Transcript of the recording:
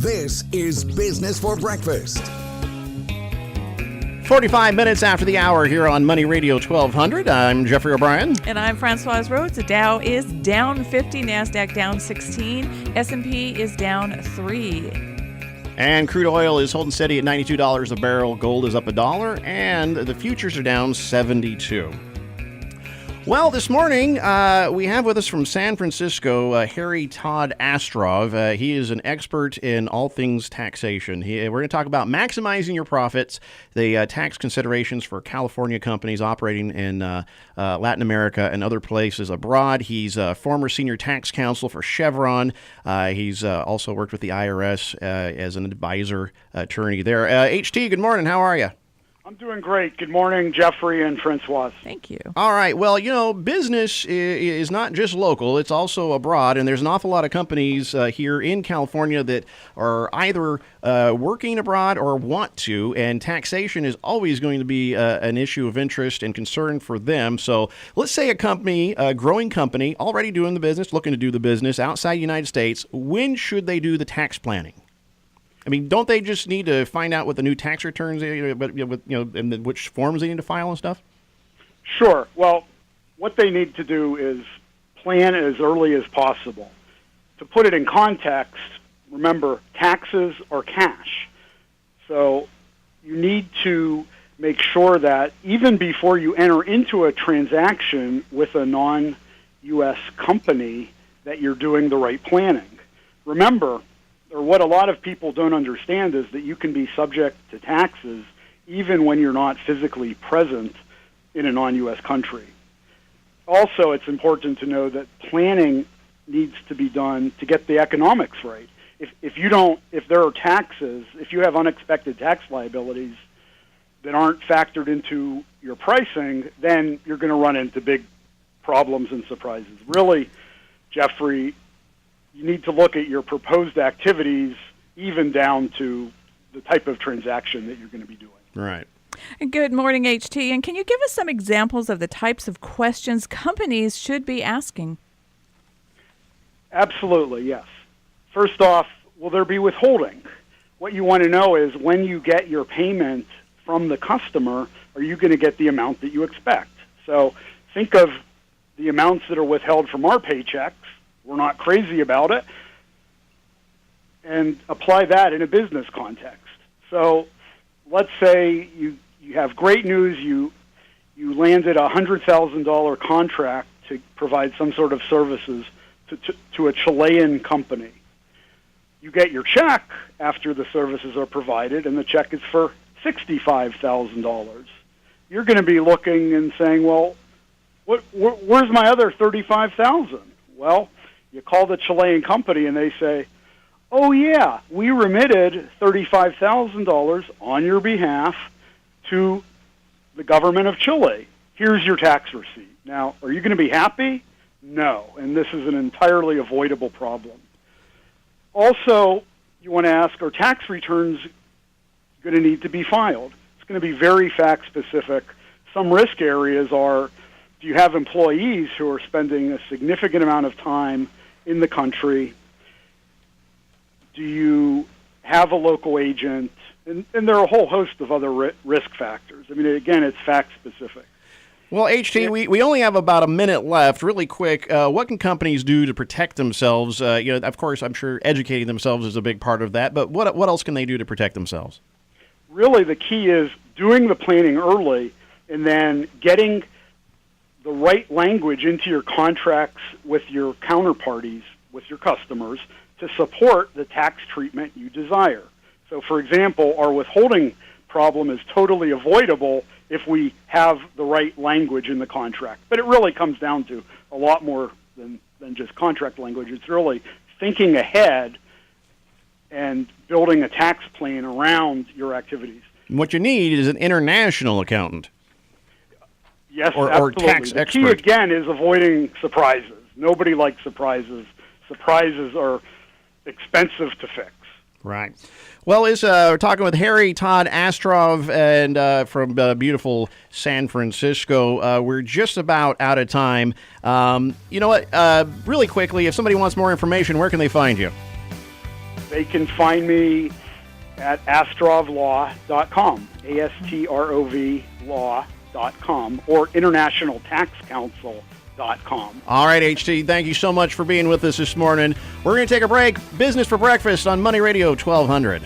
This is Business for Breakfast. 45 minutes after the hour here on Money Radio 1200. I'm Jeffrey O'Brien. And I'm Francoise Rhodes. The Dow is down 50, NASDAQ down 16, S&P is down 3. And crude oil is holding steady at $92 a barrel. Gold is up $1, and the futures are down 72. Well, this morning, we have with us from San Francisco, Harry-Todd Astrov. He is an expert in all things taxation. We're going to talk about maximizing your profits, the tax considerations for California companies operating in Latin America and other places abroad. He's a former senior tax counsel for Chevron. He's also worked with the IRS as an advisor attorney there. HT, good morning. How are you? I'm doing great. Good morning, Jeffrey and Francoise. Thank you. All right. Well, business is not just local. It's also abroad. And there's an awful lot of companies here in California that are either working abroad or want to. And taxation is always going to be an issue of interest and concern for them. So let's say a growing company, already doing the business, looking to do the business outside the United States. When should they do the tax planning? I mean, don't they just need to find out what the new tax returns, and which forms they need to file and stuff? Sure. Well, what they need to do is plan as early as possible. To put it in context, remember, taxes are cash. So you need to make sure that even before you enter into a transaction with a non-U.S. company, that you're doing the right planning. Remember, or what a lot of people don't understand is that you can be subject to taxes even when you're not physically present in a non-U.S. country. Also, it's important to know that planning needs to be done to get the economics right. If there are taxes, if you have unexpected tax liabilities that aren't factored into your pricing, then you're going to run into big problems and surprises. Really, Jeffrey, you need to look at your proposed activities even down to the type of transaction that you're going to be doing. Right. Good morning, HT. And can you give us some examples of the types of questions companies should be asking? Absolutely, yes. First off, will there be withholding? What you want to know is when you get your payment from the customer, are you going to get the amount that you expect? So think of the amounts that are withheld from our paychecks. We're not crazy about it, and apply that in a business context. So let's say you have great news, you landed a $100,000 contract to provide some sort of services to a Chilean company. You get your check after the services are provided, and the check is for $65,000. You're going to be looking and saying, well, where's my other $35,000? Well, you call the Chilean company and they say, oh yeah, we remitted $35,000 on your behalf to the government of Chile. Here's your tax receipt. Now, are you going to be happy? No, and this is an entirely avoidable problem. Also, you want to ask, are tax returns going to need to be filed? It's going to be very fact-specific. Some risk areas are, do you have employees who are spending a significant amount of time in the country? Do you have a local agent? And there are a whole host of other risk factors. I mean, again, it's fact-specific. Well, HT, we only have about a minute left. Really quick, what can companies do to protect themselves? Of course, I'm sure educating themselves is a big part of that, but what else can they do to protect themselves? Really, the key is doing the planning early and then getting the right language into your contracts with your counterparties, with your customers, to support the tax treatment you desire. So, for example, our withholding problem is totally avoidable if we have the right language in the contract. But it really comes down to a lot more than just contract language. It's really thinking ahead and building a tax plan around your activities. What you need is an international accountant. Yes, or absolutely. Tax the expert. key, again, is avoiding surprises. Nobody likes surprises. Surprises are expensive to fix. Right. Well, we're talking with Harry-Todd Astrov and from beautiful San Francisco. We're just about out of time. You know what? Really quickly, if somebody wants more information, where can they find you? They can find me at astrovlaw.com, ASTROV law.com, or internationaltaxcouncil.com. All right, HT, thank you so much for being with us this morning. We're going to take a break. Business for Breakfast on Money Radio 1200.